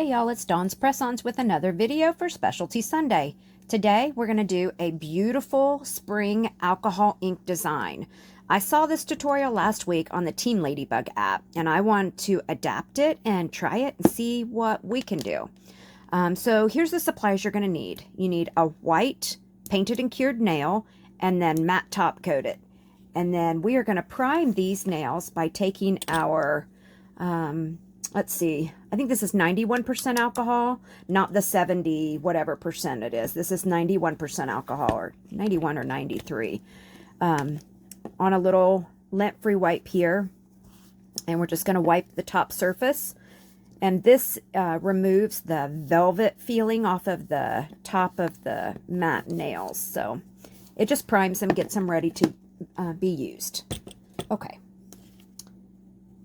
Hey y'all, it's Dawn's Press-Ons with another video for Specialty Sunday. Today we're going to do a beautiful spring alcohol ink design. I saw this tutorial last week on the Team Ladybug app and I want to adapt it and try it and see what we can do. So here's the supplies you're going to need. You need a white painted and cured nail and then matte top coat it. And then we are going to prime these nails by taking our let's see, I think this is 91% alcohol, not the 70 whatever percent it is. This is 91% alcohol, or 91 or 93, on a little lint-free wipe here. And we're just going to wipe the top surface. And this removes the velvet feeling off of the top of the matte nails. So it just primes them, gets them ready to be used. Okay.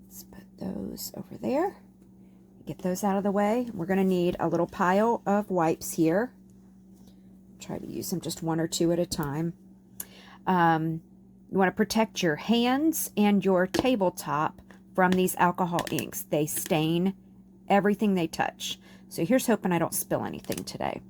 Let's put those over there. Get those out of the way. We're going to need a little pile of wipes here. Try to use them just one or two at a time. You want to protect your hands and your tabletop from these alcohol inks. They stain everything they touch. So here's hoping I don't spill anything today.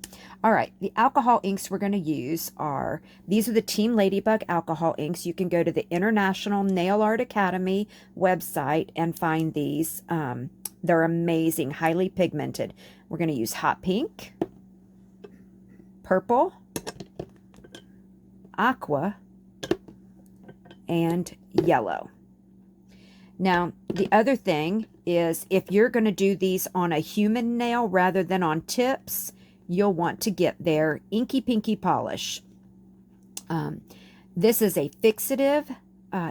All right, the alcohol inks we're going to use are, these are the Team Ladybug alcohol inks. You can go to the International Nail Art Academy website and find these. They're amazing, highly pigmented. We're going to use hot pink, purple, aqua, and yellow. Now, the other thing is if you're going to do these on a human nail rather than on tips, you'll want to get their Inky Pinky polish. This is a fixative.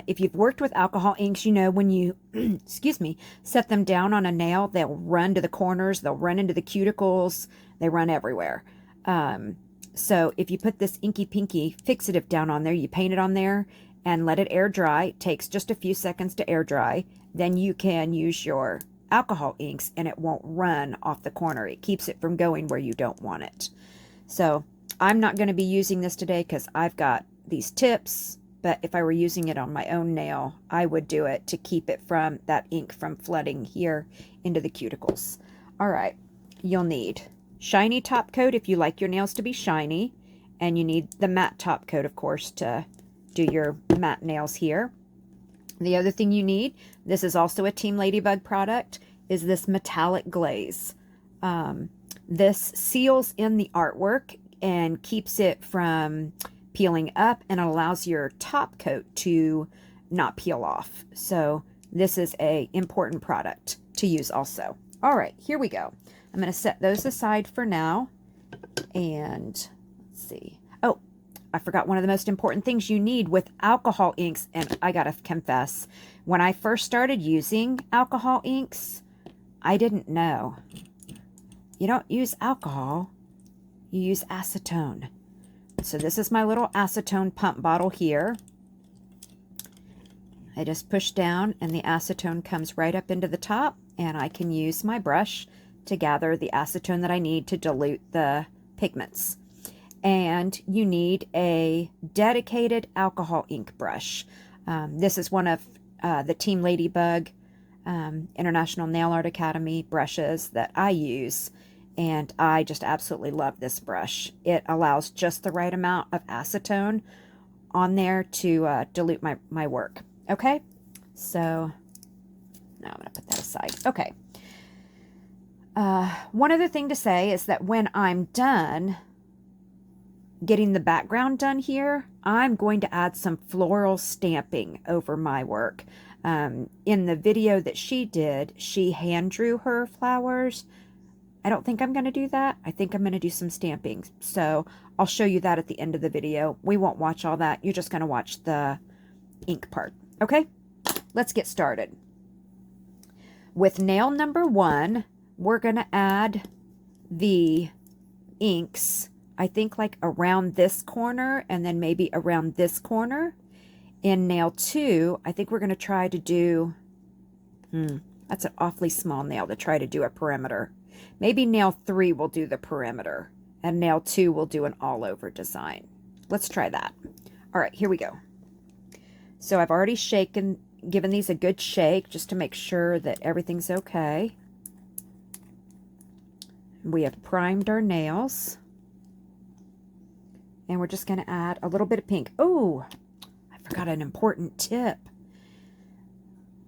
If you've worked with alcohol inks, you know when you, excuse me, set them down on a nail, they'll run to the corners, they'll run into the cuticles, they run everywhere. So if you put this Inky Pinky fixative down on there, you paint it on there and let it air dry. It takes just a few seconds to air dry. Then you can use your alcohol inks and it won't run off the corner. It keeps it from going where you don't want it. So I'm not going to be using this today because I've got these tips. But if I were using it on my own nail, I would do it to keep it from that ink from flooding here into the cuticles. All right, you'll need shiny top coat if you like your nails to be shiny. And you need the matte top coat, of course, to do your matte nails here. The other thing you need, this is also a Team Ladybug product, is this metallic glaze. This seals in the artwork and keeps it from peeling up and allows your top coat to not peel off. So this is a important product to use also. All right, here we go. I'm going to set those aside for now. And let's see. Oh, I forgot one of the most important things you need with alcohol inks. And I got to confess, when I first started using alcohol inks, I didn't know. You don't use alcohol, you use acetone. So this is my little acetone pump bottle here. I just push down and the acetone comes right up into the top, and I can use my brush to gather the acetone that I need to dilute the pigments. And you need a dedicated alcohol ink brush. This is one of the Team Ladybug International Nail Art Academy brushes that I use. And I just absolutely love this brush. It allows just the right amount of acetone on there to dilute my work. Okay, so now I'm going to put that aside. Okay. One other thing to say is that when I'm done getting the background done here, I'm going to add some floral stamping over my work. In the video that she did, she hand drew her flowers. I don't think I'm going to do that. I think I'm going to do some stamping. So I'll show you that at the end of the video. We won't watch all that. You're just going to watch the ink part. Okay, let's get started. With nail number 1, we're going to add the inks, I think like around this corner and then maybe around this corner. In nail 2, I think we're going to try to do, that's an awfully small nail to try to do a perimeter. Maybe nail 3 will do the perimeter, and nail 2 will do an all-over design. Let's try that. All right, here we go. So I've already given these a good shake just to make sure that everything's okay. We have primed our nails. And we're just going to add a little bit of pink. Oh, I forgot an important tip.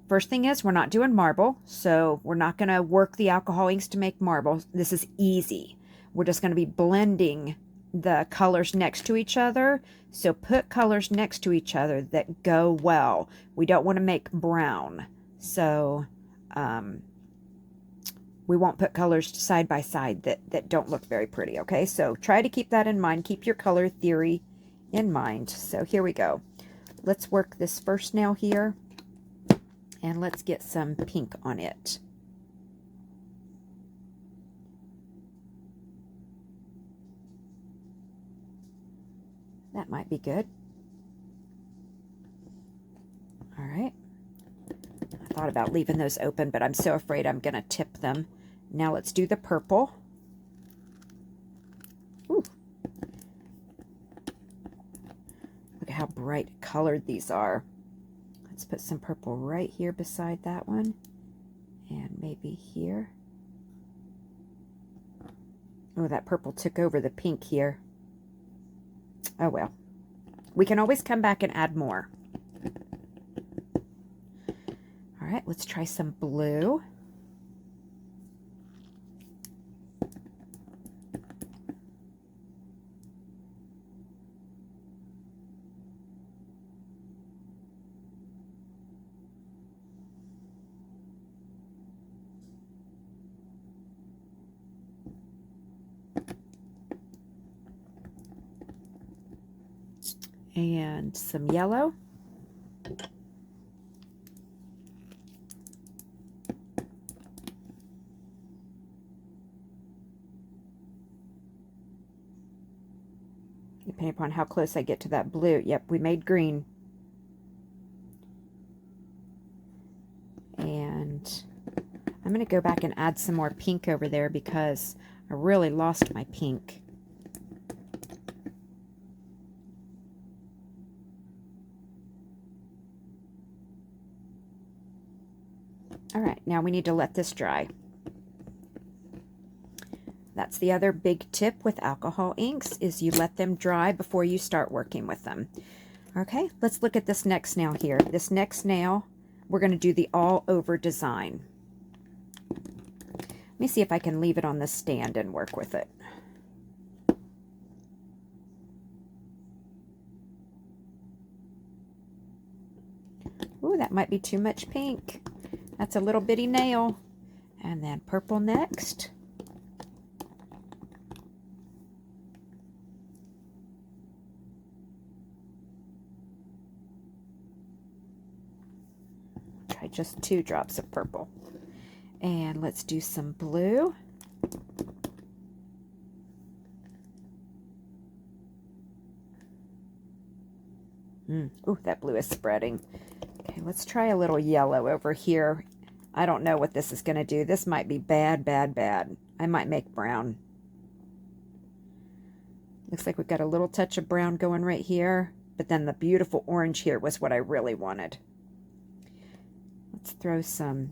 First thing is, we're not doing marble, so we're not going to work the alcohol inks to make marble. This is easy. We're just going to be blending the colors next to each other. So put colors next to each other that go well. We don't want to make brown. So we won't put colors side by side that don't look very pretty, okay? So try to keep that in mind. Keep your color theory in mind. So here we go. Let's work this first nail here, and let's get some pink on it. That might be good. All right. I thought about leaving those open, but I'm so afraid I'm going to tip them. Now let's do the purple. Ooh. Look at how bright colored these are. Let's put some purple right here beside that one. And maybe here. Oh, that purple took over the pink here. Oh well. We can always come back and add more. All right, let's try some blue. And some yellow. Depending upon how close I get to that blue. Yep, we made green. And I'm going to go back and add some more pink over there because I really lost my pink. All right, now we need to let this dry. That's the other big tip with alcohol inks, is you let them dry before you start working with them. Okay, let's look at this next nail here. This next nail, we're going to do the all over design. Let me see if I can leave it on the stand and work with it. Ooh, that might be too much pink. That's a little bitty nail. And then purple next. Try just 2 drops of purple. And let's do some blue. Ooh, that blue is spreading. Okay, let's try a little yellow over here. I don't know what this is going to do. This might be bad, bad, bad. I might make brown. Looks like we've got a little touch of brown going right here, but then the beautiful orange here was what I really wanted. Let's throw some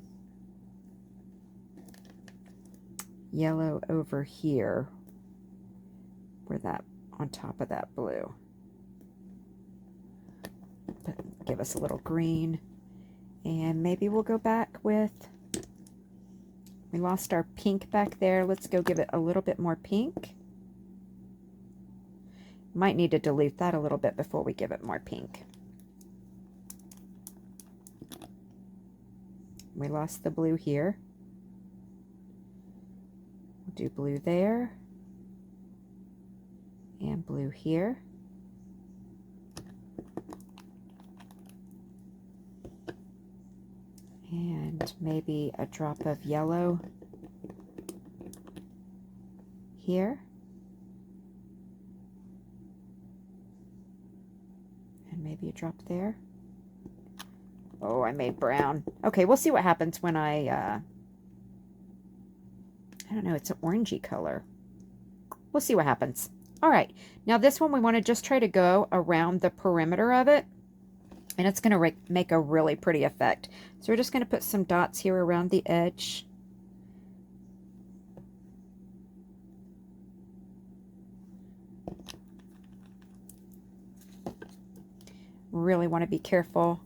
yellow over here, where that, on top of that blue. But give us a little green. And maybe we'll go back with, we lost our pink back there. Let's go give it a little bit more pink. Might need to dilute that a little bit before we give it more pink. We lost the blue here. We'll do blue there. And blue here. And maybe a drop of yellow here. And maybe a drop there. Oh, I made brown. Okay, we'll see what happens when I don't know, it's an orangey color. We'll see what happens. All right, now this one we want to just try to go around the perimeter of it. And it's going to make a really pretty effect. So we're just going to put some dots here around the edge. Really want to be careful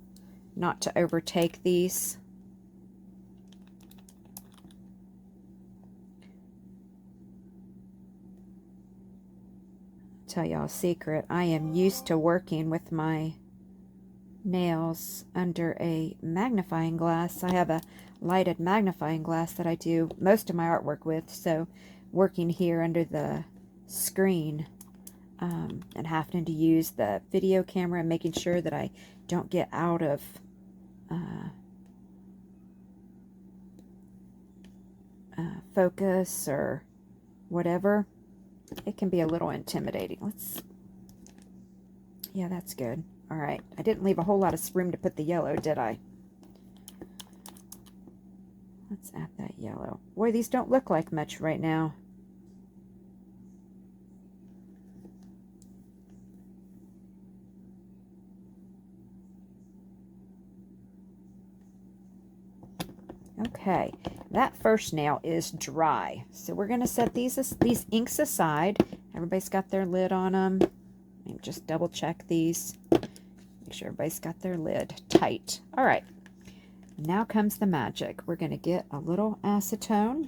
not to overtake these. Tell y'all a secret. I am used to working with my nails under a magnifying glass. I have a lighted magnifying glass that I do most of my artwork with, so working here under the screen and having to use the video camera and making sure that I don't get out of focus or whatever, it can be a little intimidating. Yeah, that's good. All right, I didn't leave a whole lot of room to put the yellow, did I? Let's add that yellow. Boy, these don't look like much right now. Okay, that first nail is dry. So we're going to set these inks aside. Everybody's got their lid on them. Just double check these. Make sure everybody's got their lid tight. All right, now comes the magic. We're going to get a little acetone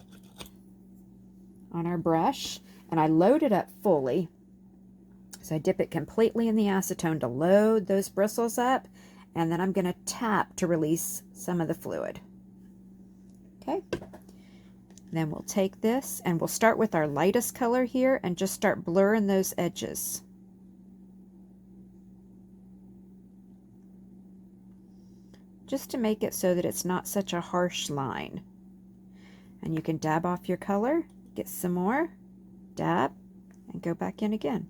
on our brush, and I load it up fully. So I dip it completely in the acetone to load those bristles up, and then I'm going to tap to release some of the fluid. Okay, then we'll take this and we'll start with our lightest color here and just start blurring those edges. Just to make it so that it's not such a harsh line. And you can dab off your color, get some more, dab, and go back in again.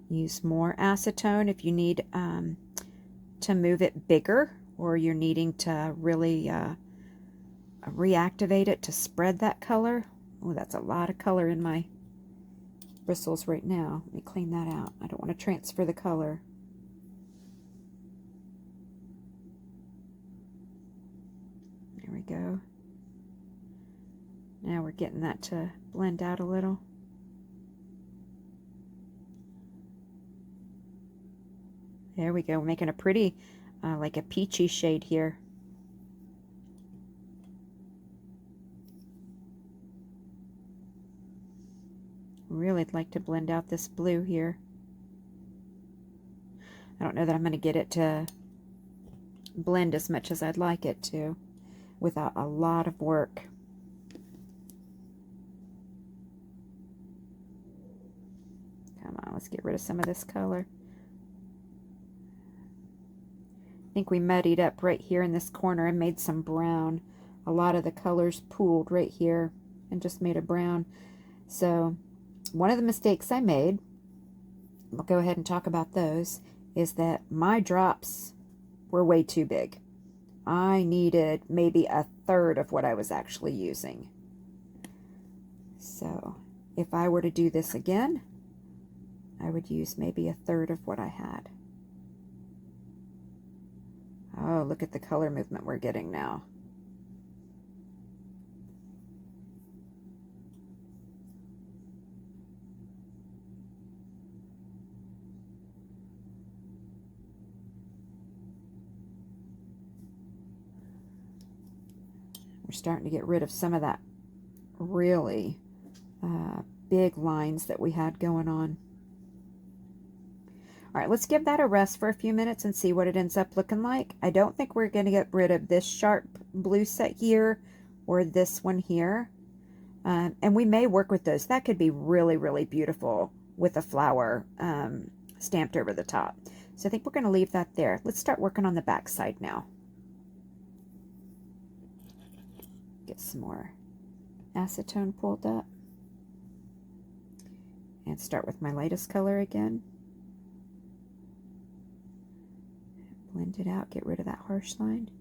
Use more acetone if you need to move it bigger, or you're needing to really reactivate it to spread that color. Oh, that's a lot of color in my bristles right now. Let me clean that out. I don't want to transfer the color. There we go. Now we're getting that to blend out a little. There we go. We're making a pretty, like a peachy shade here. Really like to blend out this blue here. I don't know that I'm going to get it to blend as much as I'd like it to without a lot of work. Come on, let's get rid of some of this color. I think we muddied up right here in this corner and made some brown. A lot of the colors pooled right here and just made a brown. So one of the mistakes I made, we'll go ahead and talk about those, is that my drops were way too big. I needed maybe a third of what I was actually using. So if I were to do this again, I would use maybe a third of what I had. Oh, look at the color movement we're getting now. We're starting to get rid of some of that really big lines that we had going on. All right, let's give that a rest for a few minutes and see what it ends up looking like. I don't think we're going to get rid of this sharp blue set here or this one here. And we may work with those. That could be really, really beautiful with a flower stamped over the top. So I think we're going to leave that there. Let's start working on the back side now. Get some more acetone pulled up. And start with my lightest color again. Blend it out, get rid of that harsh line.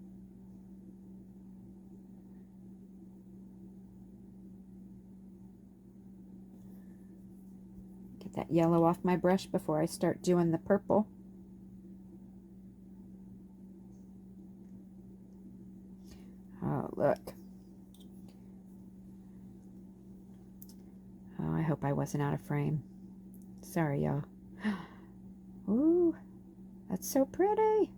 Get that yellow off my brush before I start doing the purple. Oh, look. Oh, I hope I wasn't out of frame. Sorry, y'all. Ooh, that's so pretty.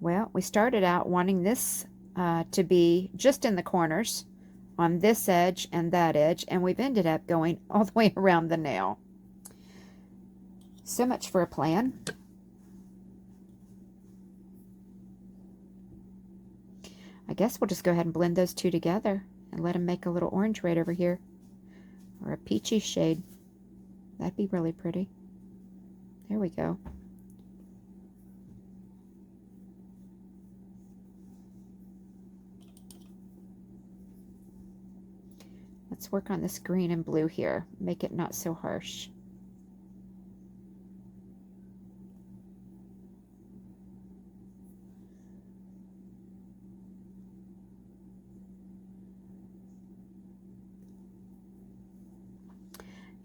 Well, we started out wanting this to be just in the corners on this edge and that edge, and we've ended up going all the way around the nail. So much for a plan. I guess we'll just go ahead and blend those two together and let them make a little orange right over here, or a peachy shade. That'd be really pretty. There we go. Let's work on this green and blue here. Make it not so harsh.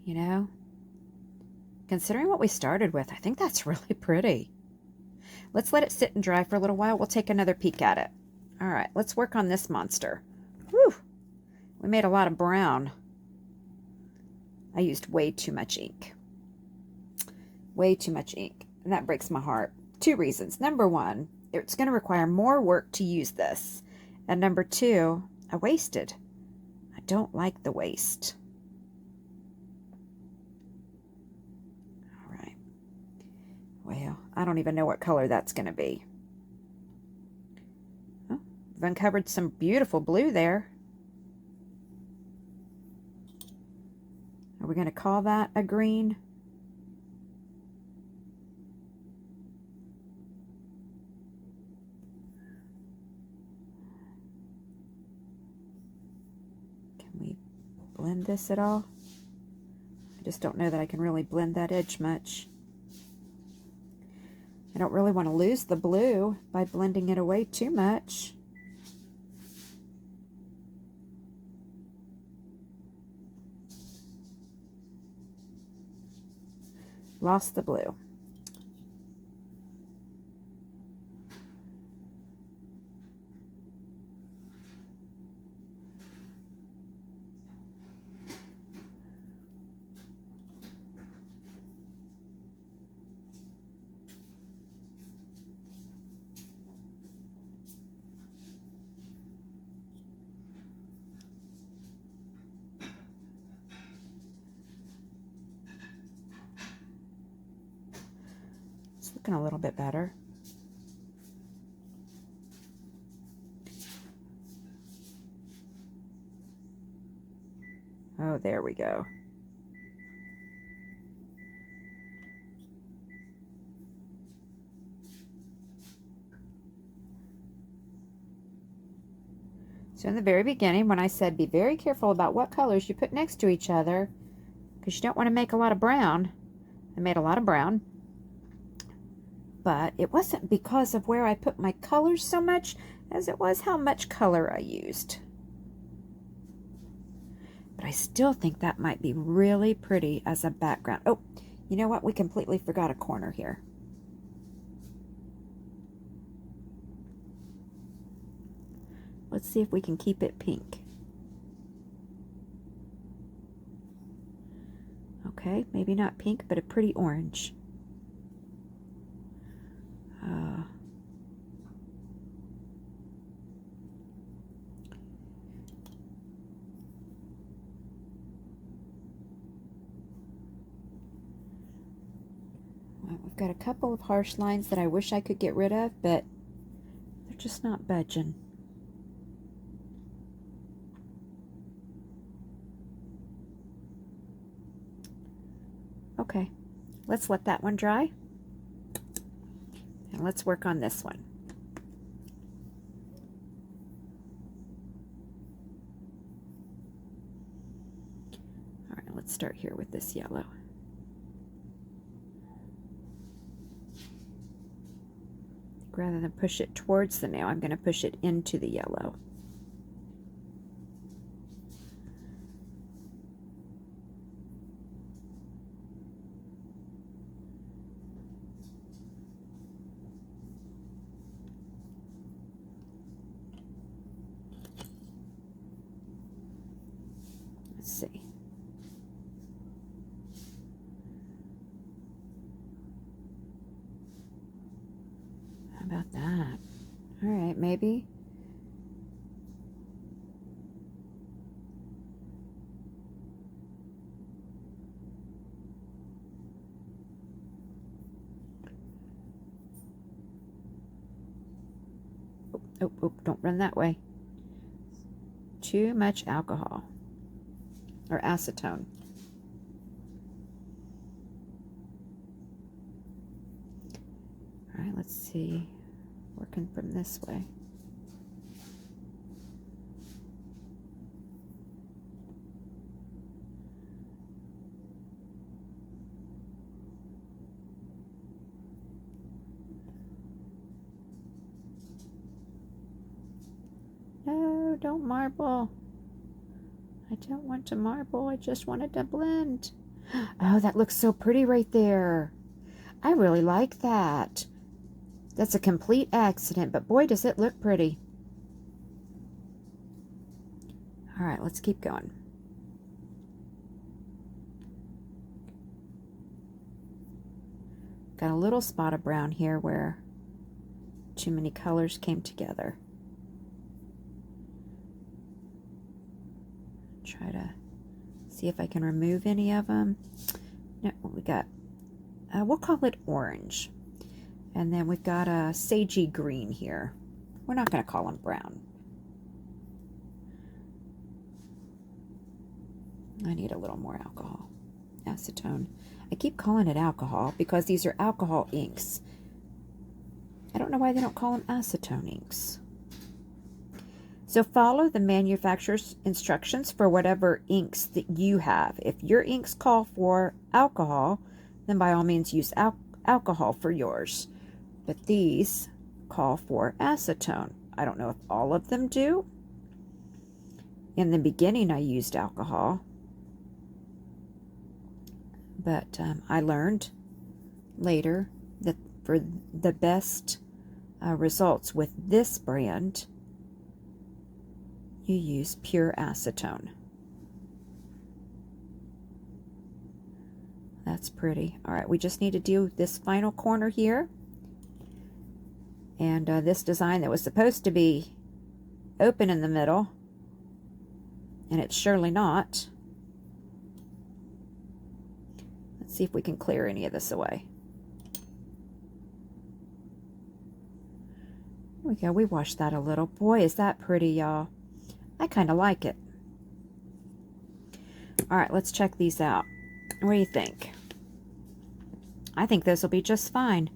You know, considering what we started with, I think that's really pretty. Let's let it sit and dry for a little while. We'll take another peek at it. All right, let's work on this monster. Whew, we made a lot of brown. I used way too much ink. Way too much ink, and that breaks my heart. Two reasons. Number one, it's going to require more work to use this. And number two, I wasted. I don't like the waste. Well, I don't even know what color that's going to be. Oh, I've uncovered some beautiful blue there. Are we going to call that a green? Can we blend this at all? I just don't know that I can really blend that edge much. I don't really want to lose the blue by blending it away too much. Lost the blue. Looking a little bit better. Oh, there we go. So in the very beginning, when I said be very careful about what colors you put next to each other, because you don't want to make a lot of brown, I made a lot of brown. But it wasn't because of where I put my colors so much as it was how much color I used. But I still think that might be really pretty as a background. Oh, you know what? We completely forgot a corner here. Let's see if we can keep it pink. Okay, maybe not pink, but a pretty orange. Well, we've got a couple of harsh lines that I wish I could get rid of, but they're just not budging. Okay, let's let that one dry. And let's work on this one. let's start here with this yellow. Rather than push it towards the nail, I'm going to push it into the yellow. Let's see. How about that? All right, maybe. Oh, don't run that way. Too much alcohol or acetone. All right, let's see. Working from this way. No, don't marble. I don't want to marble. I just wanted to blend. Oh, that looks so pretty right there. I really like that. That's a complete accident, but boy, does it look pretty. All right, let's keep going. Got a little spot of brown here where too many colors came together. Try to see if I can remove any of them. No, we got, we'll call it orange. And then we've got a sagey green here. We're not going to call them brown. I need a little more alcohol. Acetone. I keep calling it alcohol because these are alcohol inks. I don't know why they don't call them acetone inks. So follow the manufacturer's instructions for whatever inks that you have. If your inks call for alcohol, then by all means use alcohol for yours. But these call for acetone. I don't know if all of them do. In the beginning, I used alcohol. But I learned later that for the best results with this brand, you use pure acetone. That's pretty. All right, we just need to do this final corner here. And this design that was supposed to be open in the middle, and it's surely not. Let's see if we can clear any of this away. There we go. We washed that a little. Boy, is that pretty, y'all. I kind of like it. All right, let's check these out. What do you think? I think this will be just fine.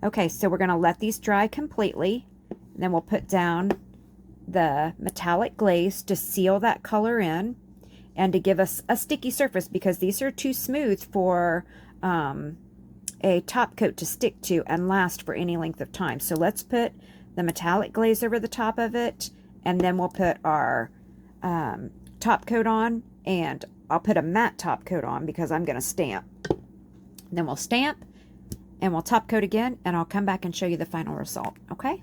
Okay, so we're going to let these dry completely. And then we'll put down the metallic glaze to seal that color in and to give us a sticky surface because these are too smooth for a top coat to stick to and last for any length of time. So let's put the metallic glaze over the top of it, and then we'll put our top coat on, and I'll put a matte top coat on because I'm going to stamp. Then we'll stamp and we'll top coat again, and I'll come back and show you the final result, okay?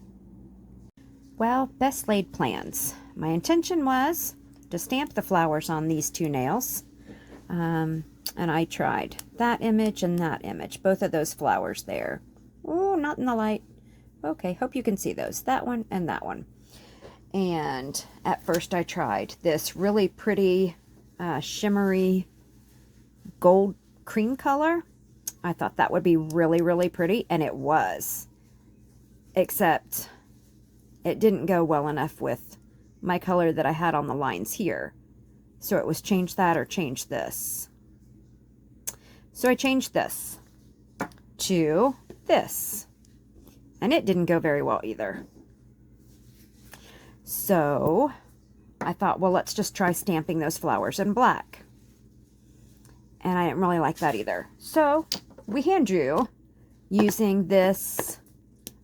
Well, best laid plans. My intention was to stamp the flowers on these two nails, and I tried that image and that image, both of those flowers there. Oh, not in the light. Okay, hope you can see those. That one and that one. And at first I tried this really pretty shimmery gold cream color. I thought that would be really, really pretty, and it was. Except it didn't go well enough with my color that I had on the lines here. So it was change that or change this. So I changed this to this. And it didn't go very well either. So I thought, well, let's just try stamping those flowers in black. and I didn't really like that either. So we hand drew using this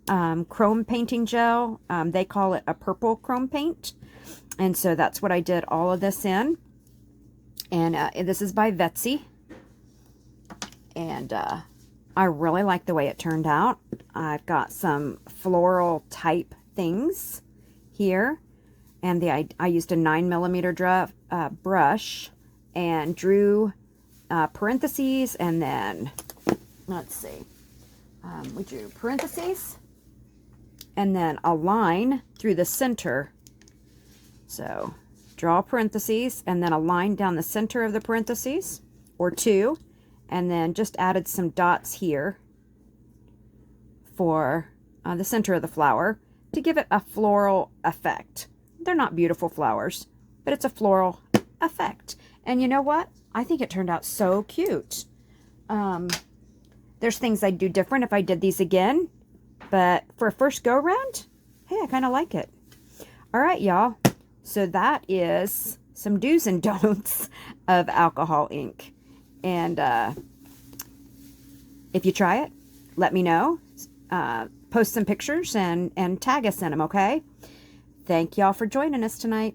chrome painting gel. They call it a purple chrome paint. And so that's what I did all of this in. And this is by Betsy. And I really like the way it turned out. I've got some floral type things here. And I used a 9mm brush and drew parentheses. And then, let's see, we drew parentheses. And then a line through the center. So draw parentheses and then a line down the center of the parentheses, or two, and then just added some dots here for the center of the flower to give it a floral effect. They're not beautiful flowers, but it's a floral effect. And you know what? I think it turned out so cute. There's things I'd do different if I did these again, but for a first go round, hey, I kind of like it. All right, y'all. So that is some do's and don'ts of alcohol ink. And if you try it, let me know. Post some pictures and tag us in them, okay? Thank y'all for joining us tonight.